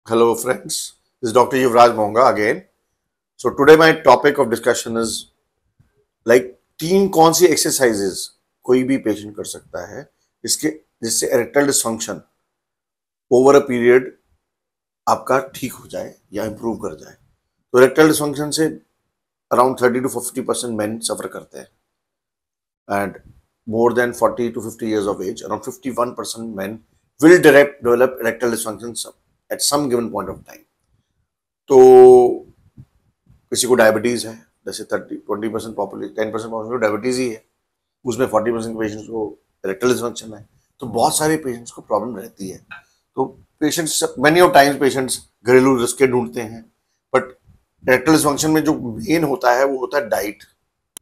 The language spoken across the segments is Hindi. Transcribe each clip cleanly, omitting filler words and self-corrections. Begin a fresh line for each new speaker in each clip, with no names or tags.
Hello friends, this is Dr. Yuvraj Monga again. So today my topic of discussion is like तीन कौन सी एक्सरसाइजेज कोई भी पेशेंट कर सकता है जिससे erectile dysfunction over a period आपका ठीक हो जाए या इम्प्रूव कर जाए। तो इरेक्टाइल डिसफंक्शन से अराउंड 30 to 50% मेन सफर करते हैं and more than 40 to 50 years of age, around 51% men will develop erectile dysfunction at some given point of time. तो किसी को डायबिटीज है, जैसे 20% पॉपुलेशन 10% पॉपुलेशन को डायबिटीज ही है, उसमें 40% के पेशेंट्स को इरेक्टाइल डिसफंक्शन है। तो बहुत सारे पेशेंट्स को प्रॉब्लम रहती है। तो patients many of times patients घरेलू नुस्खे ढूंढते हैं, बट इरेक्टाइल डिसफंक्शन में जो मेन होता है वो होता है डाइट,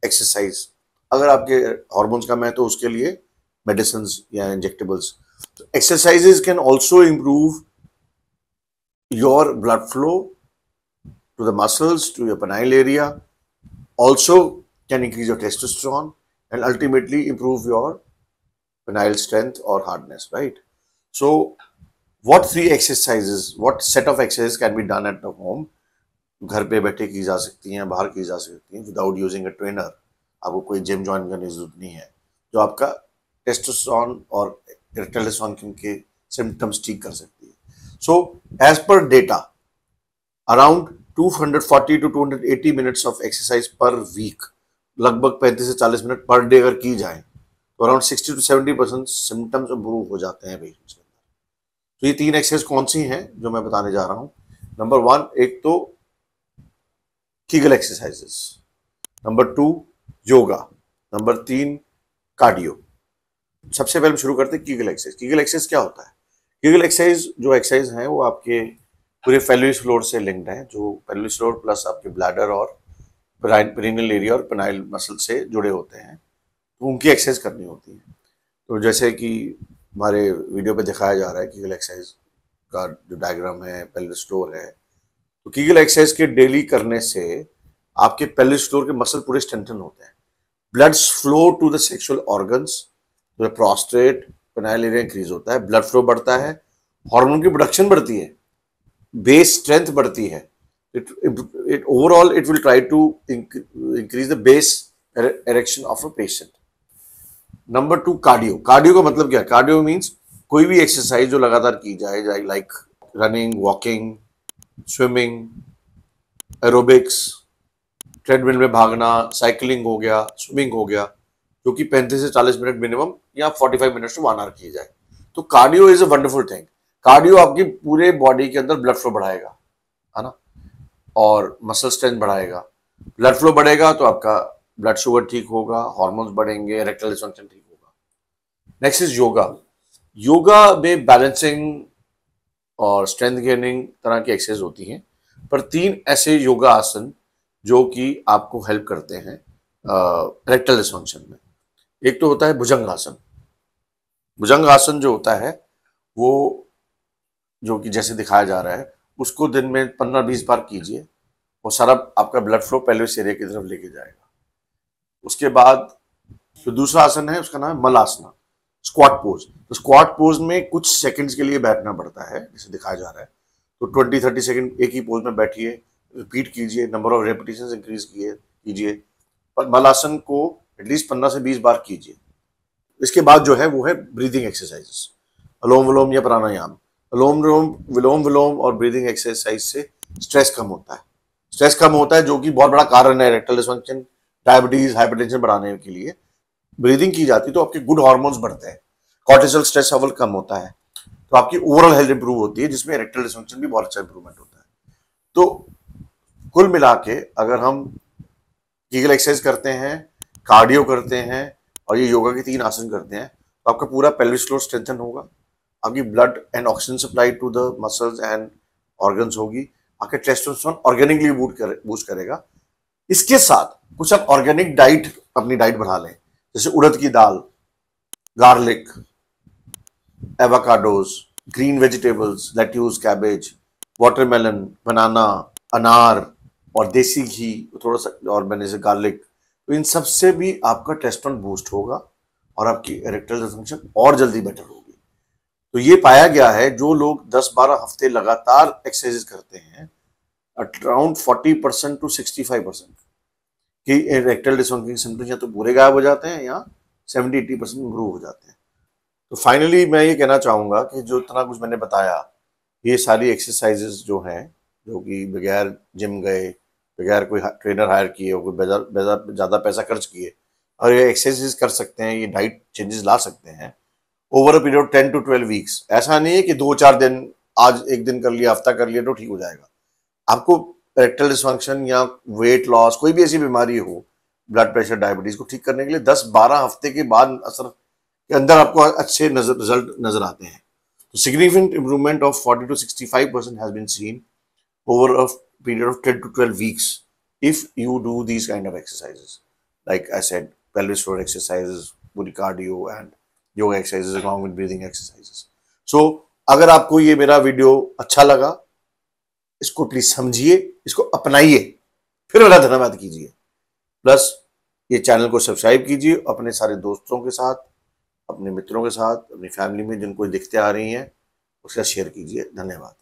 एक्सरसाइज। अगर आपके हार्मोन्स कम है तो उसके लिए मेडिसिन या injectables. Exercises can also improve your blood flow to the muscles, to your penile area, also can increase your testosterone and ultimately improve your penile strength or hardness, right? So, what three exercises, what set of exercises can be done at the home? घर पे बैठे की जा सकती हैं, बाहर की जा सकती हैं, विदाउट यूजिंग अ ट्रेनर। आपको कोई जिम ज्वाइन करने की जरूरत नहीं है, जो आपका टेस्टोस्टेरोन और इरेक्टाइल डिसफंक्शन के सिम्टम्स ठीक कर सकती है। So as per data around 240 to 280 minutes of exercise per week, लगभग 35 से 40 मिनट पर डे अगर की जाए तो अराउंड 60 to 70% सिम्टम्स इंप्रूव हो जाते हैं पेशेंट्स के अंदर। तो ये तीन एक्सरसाइज कौन सी हैं जो मैं बताने जा रहा हूँ? नंबर 1, एक तो Kegel exercises, number 2 yoga, number 3 cardio. सबसे पहले शुरू करते हैं कीगल एक्सरसाइज। कीगल एक्सरसाइज क्या होता है? कीगल एक्सरसाइज जो एक्सरसाइज है वो आपके पूरे पेल्विस फ्लोर से लिंक्ड है, जो पेल्विस फ्लोर प्लस आपके ब्लैडर और पेरिनियल एरिया और पेनाइल मसल से जुड़े होते हैं, तो उनकी एक्सरसाइज करनी होती है। तो जैसे कि हमारे वीडियो पे दिखाया जा रहा है कीगल एक्सरसाइज का जो डायग्राम है, पेल्विस फ्लोर है। तो कीगल एक्सरसाइज के डेली करने से आपके पेल्विस फ्लोर के मसल पूरे स्ट्रेंथन होते हैं, blood flow to the sexual organs, तो प्रोस्टेट पेनाइल एरिया इंक्रीज होता है, ब्लड फ्लो बढ़ता है, हार्मोन की प्रोडक्शन बढ़ती है, बेस स्ट्रेंथ बढ़ती है। it overall it will try to increase the base erection of a patient. Number 2 cardio. Cardio का मतलब क्या है? कार्डियो मीन्स कोई भी एक्सरसाइज जो लगातार की जाए, like running, walking, swimming, aerobics, treadmill में भागना, साइकिलिंग हो गया, स्विमिंग हो गया, जो कि 35 से 40 मिनट मिनिमम या 45 मिनट टू 1 आवर की जाए। तो cardio is a wonderful thing. Cardio आपकी पूरे बॉडी के अंदर ब्लड फ्लो बढ़ाएगा, है ना, और मसल स्ट्रेंथ बढ़ाएगा। ब्लड फ्लो बढ़ेगा तो आपका ब्लड शुगर ठीक होगा, हार्मोन्स बढ़ेंगे, इरेक्टाइल डिसफंक्शन ठीक होगा। Next is yoga. योगा में बैलेंसिंग और स्ट्रेंथ गेनिंग तरह की एक्सरसाइज होती हैं, पर 3 ऐसे योगा आसन जो कि आपको हेल्प करते हैं इरेक्टाइल डिसफंक्शन में। एक तो होता है भुजंग आसन। भुजंग आसन जो होता है वो, जो कि जैसे दिखाया जा रहा है, उसको दिन में 15-20 बार कीजिए, वो सारा आपका ब्लड फ्लो पेल्विस एरिया की तरफ लेके जाएगा। उसके बाद जो दूसरा आसन है उसका नाम है मलासना, स्क्वाट पोज। तो स्क्वाट पोज में कुछ सेकंड्स के लिए बैठना पड़ता है, जैसे दिखाया जा रहा है। तो 20-30 सेकंड एक ही पोज में बैठिए, रिपीट कीजिए, नंबर ऑफ रेपिटेशंस इंक्रीज कीजिए। पर मलासन को एटलीस्ट 15 से 20 बार कीजिए। इसके बाद जो है वो है ब्रीदिंग एक्सरसाइजेस, अनुलोम विलोम या प्राणायाम। विलोम विलोम और ब्रीदिंग एक्सरसाइज से स्ट्रेस कम होता है। स्ट्रेस कम होता है जो कि बहुत बड़ा कारण है इरेक्टाइल डिसफंक्शन, डायबिटीज, हाइपरटेंशन बढ़ाने के लिए ब्रीदिंग की जाती है तो आपके गुड हार्मोन्स बढ़ते हैं, कॉर्टिसोल स्ट्रेस लेवल कम होता है, तो आपकी ओवरऑल हेल्थ इंप्रूव होती है, जिसमें इरेक्टाइल डिसफंक्शन भी बहुत अच्छा इंप्रूवमेंट होता है। तो कुल मिला के अगर हम कीगल एक्सरसाइज करते हैं, कार्डियो करते हैं और ये योगा के 3 आसन करते हैं, तो आपका पूरा पेल्विस फ्लोर स्ट्रेंथन होगा, आपकी blood and oxygen supply to the muscles and organs होगी, आपके टेस्टोस्टेरोन ऑर्गेनिकली बूस्ट करेगा। इसके साथ कुछ आप ऑर्गेनिक डाइट, अपनी डाइट बढ़ा लें, जैसे उड़द की दाल, garlic, avocados, green vegetables, lettuce, cabbage, watermelon, banana, अनार और देसी घी थोड़ा सा, और मैंने से गार्लिक। तो इन सब से भी आपका टेस्टोस्टेरोन बूस्ट होगा और आपकी इरेक्टाइल डिसफंक्शन और जल्दी बेटर होगी। तो ये पाया गया है जो लोग 10-12 हफ्ते लगातार एक्सरसाइज करते हैं, अराउंड 40% टू 65% कि इरेक्टाइल डिसफंक्शन के सिम्टम्स या तो पूरे गायब हो जाते हैं या 70-80% इम्प्रूव हो जाते हैं। तो फाइनली मैं ये कहना चाहूँगा कि जो इतना कुछ मैंने बताया, ये सारी एक्सरसाइजेज जो हैं, जो कि बगैर जिम गए, बगैर कोई ट्रेनर हायर किए हो, कोई ज़्यादा पैसा खर्च किए, और ये एक्सरसाइज कर सकते हैं, ये डाइट चेंजेस ला सकते हैं over a period 10 to 12 weeks. ऐसा नहीं है कि 2-4 दिन, आज एक दिन कर लिया, हफ्ता कर लिया तो ठीक हो जाएगा। आपको इरेक्टाइल डिसफंक्शन या वेट लॉस, कोई भी ऐसी बीमारी हो, ब्लड प्रेशर, डायबिटीज को ठीक करने के लिए 10-12 हफ्ते के बाद असर के अंदर आपको अच्छे रिजल्ट नजर आते हैं। तो significant improvement of 40 to 65% has been seen over a period of 10 to 12 weeks if you do these kind of exercises. Like I said, pelvis floor exercises, body cardio and yoga exercises along with breathing exercises. So अगर आपको ये मेरा वीडियो अच्छा लगा, इसको प्लीज समझिए, इसको अपनाइए, फिर मेरा धन्यवाद कीजिए। प्लस ये चैनल को सब्सक्राइब कीजिए, अपने सारे दोस्तों के साथ, अपने मित्रों के साथ, अपनी फैमिली में जिनको दिक्कतें आ रही हैं उसका शेयर कीजिए। धन्यवाद।